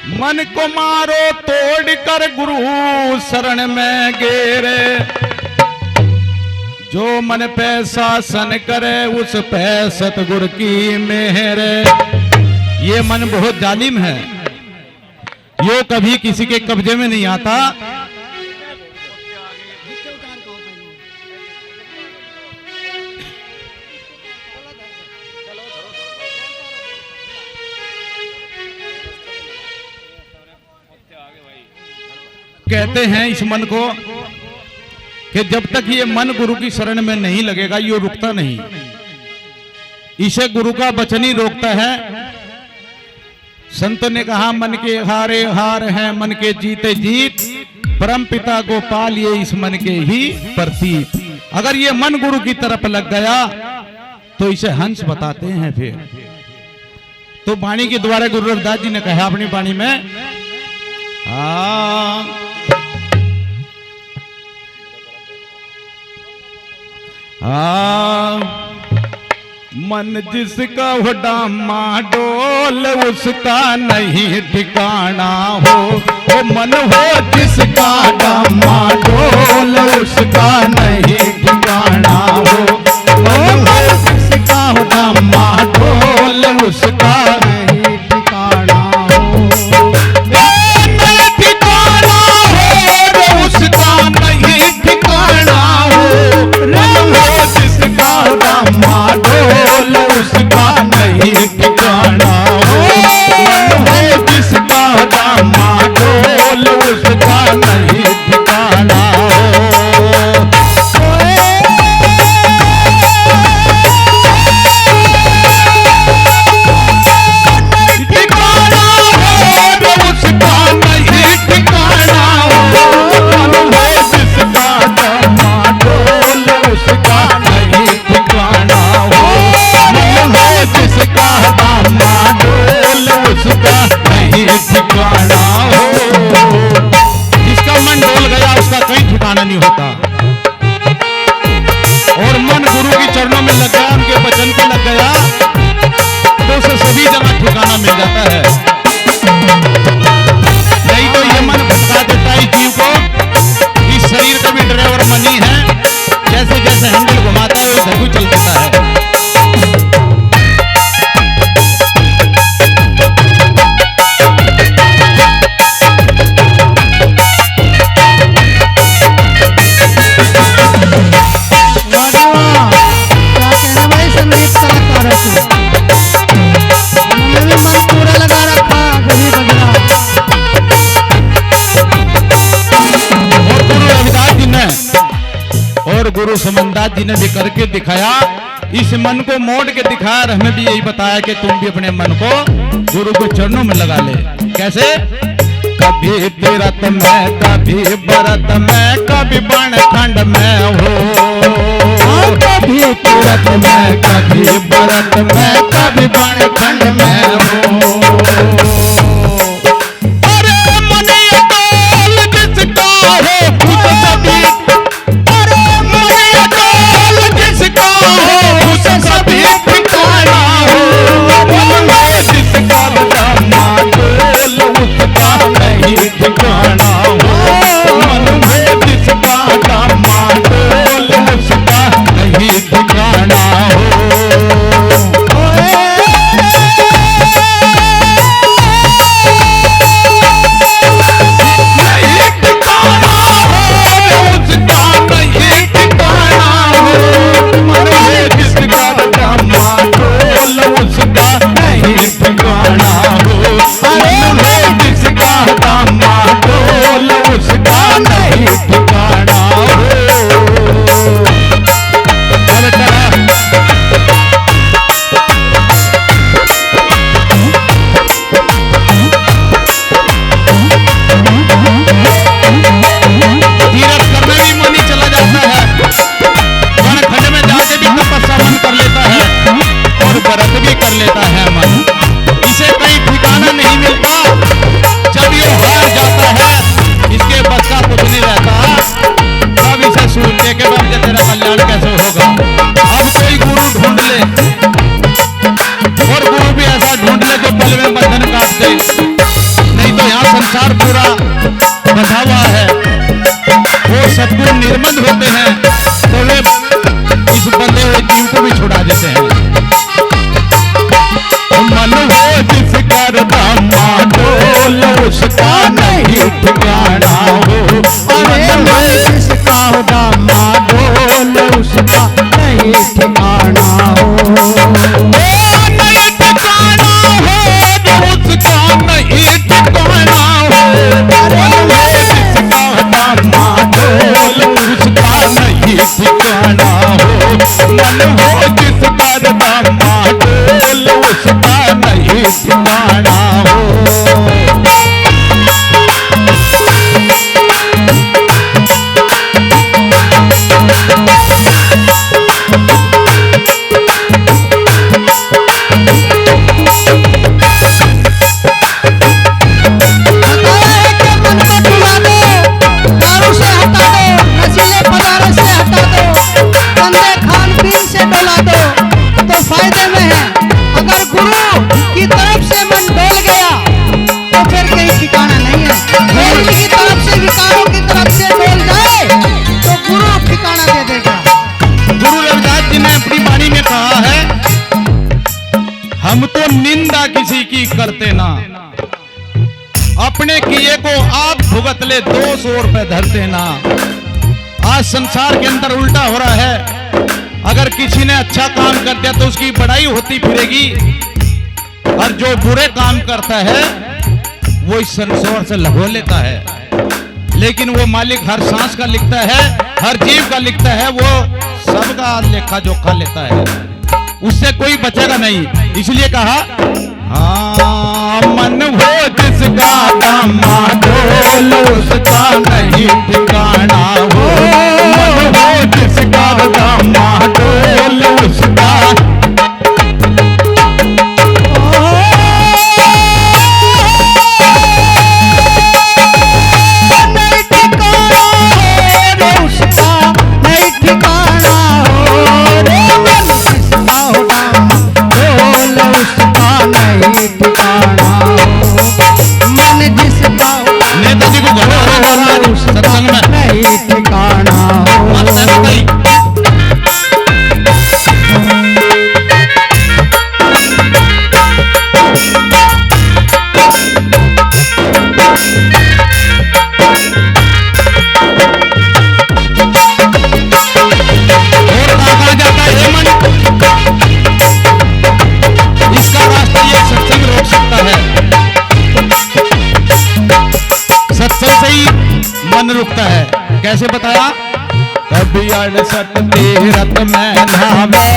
मन को मारो तोड़ कर गुरु शरण में गेरे, जो मन पे शासन करे उस पे सतगुरु की मेहर। ये मन बहुत जालिम है, यो कभी किसी के कब्जे में नहीं आता। कहते हैं इस मन को कि जब तक ये मन गुरु की शरण में नहीं लगेगा ये रुकता नहीं, इसे गुरु का वचन ही रोकता है। संत ने कहा मन के हारे हार हैं, मन के जीते जीत, परम पिता गोपाल ये इस मन के ही प्रतीक। अगर ये मन गुरु की तरफ लग गया तो इसे हंस बताते हैं। फिर तो वाणी के द्वारा गुरु रविदास जी ने कहा अपनी वाणी में, मन जिसका हो डामा डोल उसका नहीं ठिकाना हो, वो मन हो जिसका डामा डोल उसका नहीं ठिकाना हो, मन जिसका हो डामा डोल उसका नहीं ठिकाना हो, नहीं ठिकाना हो उसका नहीं ठिकाना हो, जिसका डामा डोल उसका नहीं ठिकाना हो, जिसका डामा डोल उसका नहीं ठिकाना हो। ठिकाना हो उसका नहीं ठिकाना हो, जिसका डामा डोल उसका नहीं ठिकाना हो, जिसका डामा डोल उसका नहीं ठिकाना हो। जिसका मन डोल गया उसका कहीं ठिकाना नहीं होता, और मन गुरु के चरणों में लग गया, उनके वचन पे लग गया तो उसे सभी जगह ठिकाना मिल जाता है। नहीं तो ये मन भटका देता है जीव को। इस शरीर का भी ड्राइवर मन ही है, जैसे जैसे हैंडल घुमाता है उधर भी चल देता है। गुरु समनदास जी ने भी करके दिखाया, इस मन को मोड़ के दिखाया, और हमें भी यही बताया कि तुम भी अपने मन को गुरु के चरणों में लगा ले। कैसे? कभी तीरथ में, कभी व्रत में, कभी बण खंड में हो, कभी तीरथ में, कभी व्रत में, कभी बण खंड में हो। संसार पूरा बंधा हुआ है, वो सद्गुण निर्मल होते हैं तो वे इस बंधे हुए जीव को भी छुड़ा देते हैं। मन हो जिसका दामा डोल उसका नहीं ठिकाना हो, अरे मन जिसका दामा डोल उसका नहीं ठिकाना हो, नहीं ठिकाना हो उसका नहीं ठिकाना हो। मन हो जिसका दामा डोल उसका नहीं ठिकाना हो, मन हो जिसका दामा डोल उसका नहीं ठिकाना हो। हम तो निंदा किसी की करते ना, अपने किए को आप भुगत ले, दोष और पे धरते ना। आज संसार के अंदर उल्टा हो रहा है, अगर किसी ने अच्छा काम कर दिया तो उसकी बड़ाई होती फिरेगी, और जो बुरे काम करता है वो इस संसार से लहो लेता है। लेकिन वो मालिक हर सांस का लिखता है, हर जीव का लिखता है, वो सबका लेखा जोखा लेता है, उससे कोई बचेगा नहीं। इसलिए कहा हाँ मन हो जिसका दामा डोल उसका नहीं ठिकाना हो, मन हो जिसका दामा डोल उसका नेताजी को घरों सत्संग में नहीं ठिकाना मन रुकता है। कैसे बताया? कभी अड़सठ तीरथ में नावे,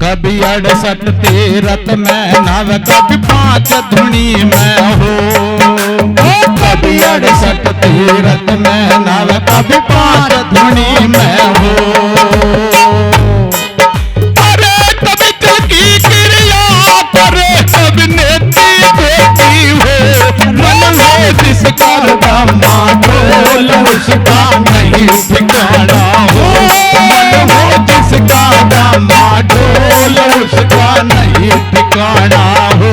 कभी अड़सठ तीरथ में नावे, कभी पांच धुनी में हो, कभी अड़सठ तीरथ में नावे, कभी पांच धुनी में हो। अरे कभी दिल की क्रिया करे, कभी नेति देती हो, मन हो जिसका दामा डोल उसका नहीं ठिकाना हो, मन हो जिसका दामा डोल उसका नहीं ठिकाना हो।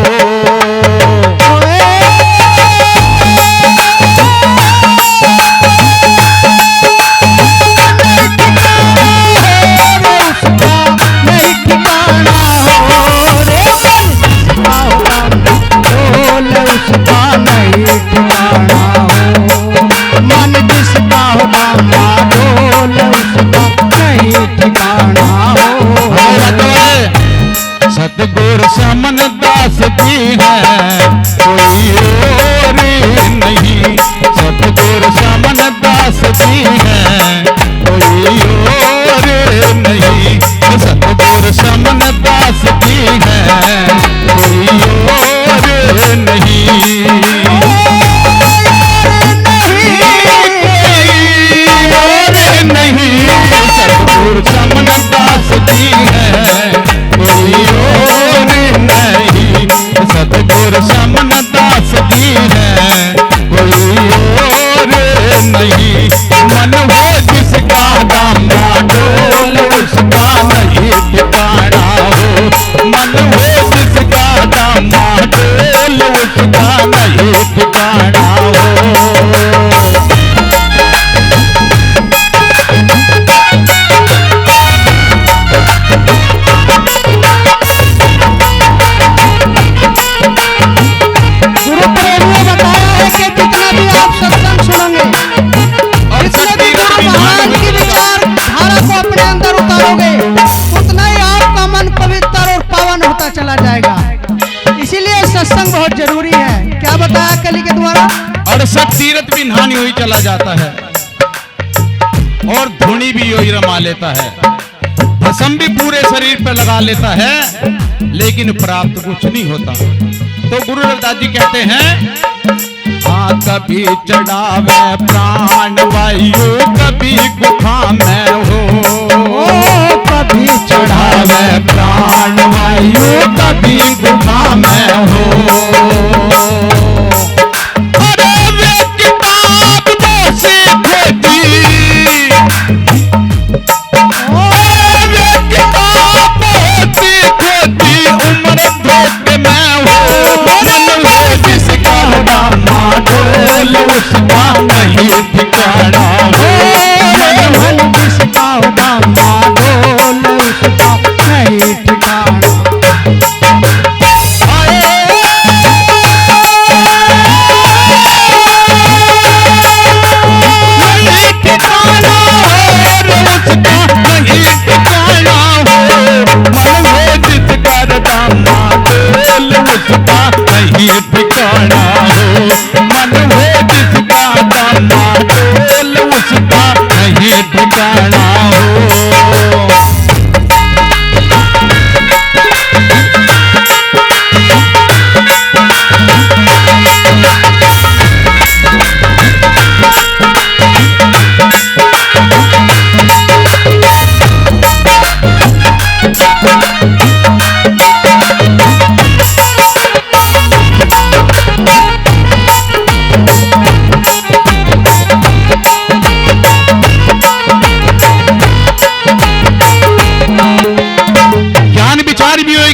जरूरी है। क्या बताया कली के द्वारा? 68 तीर्थ भी नहानी हुई चला जाता है और धुनी भी योई रमा लेता है, भस्म भी पूरे शरीर पर लगा लेता है, लेकिन प्राप्त कुछ नहीं होता। तो गुरु रविदास जी कहते हैं, हाँ कभी चढ़ावे प्राण वायु, कभी गुफा में हो, कभी चढ़ावे प्राण वायु, कभी गुफा में हो। अरे वे किताब तो सीखे थी, वे किताब तो सीखे थी, उम्र धोखे में हो। मन में जिसका दामा डोल, उसका नहीं ठिकाना हो। मन जिसका दामा डोल, उसका नहीं ठिकाना।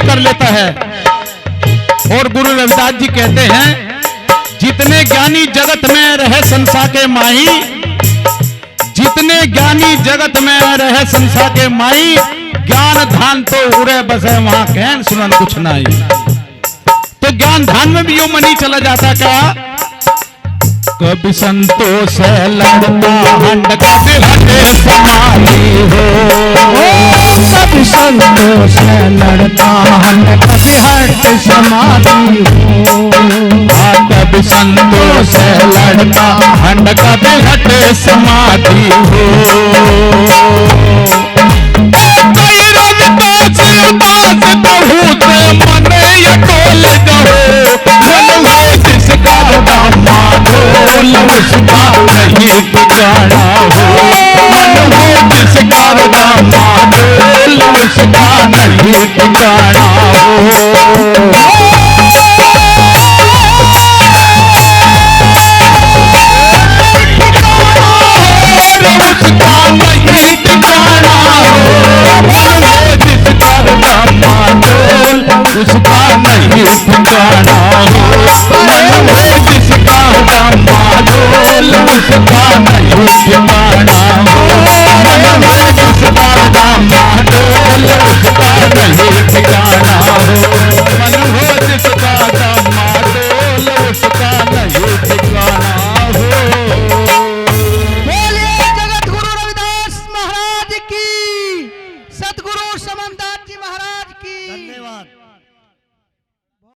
कर लेता है। और गुरु रविदास जी कहते हैं, जितने ज्ञानी जगत में रहे संसार के माही, जितने ज्ञानी जगत में रहे संसार के माई, ज्ञान धान तो उड़े बसे वहां कहन सुनन कुछ नहीं। तो ज्ञान धान में भी यो मनी चला जाता क्या? कभी संतोष लड़ता हंड, कभी हटे समाधि हो, कभी संतोष लड़ता हंड, कभी हट समाधि हो। कभी संतोष लड़ता हंड, कभी हटे समाधि हो। कई रविदास उदास बहुत मन ये टोल जाओ, मन है जिसका दामा डोल, उसका नहीं ठिकाना हो। मन है जिसका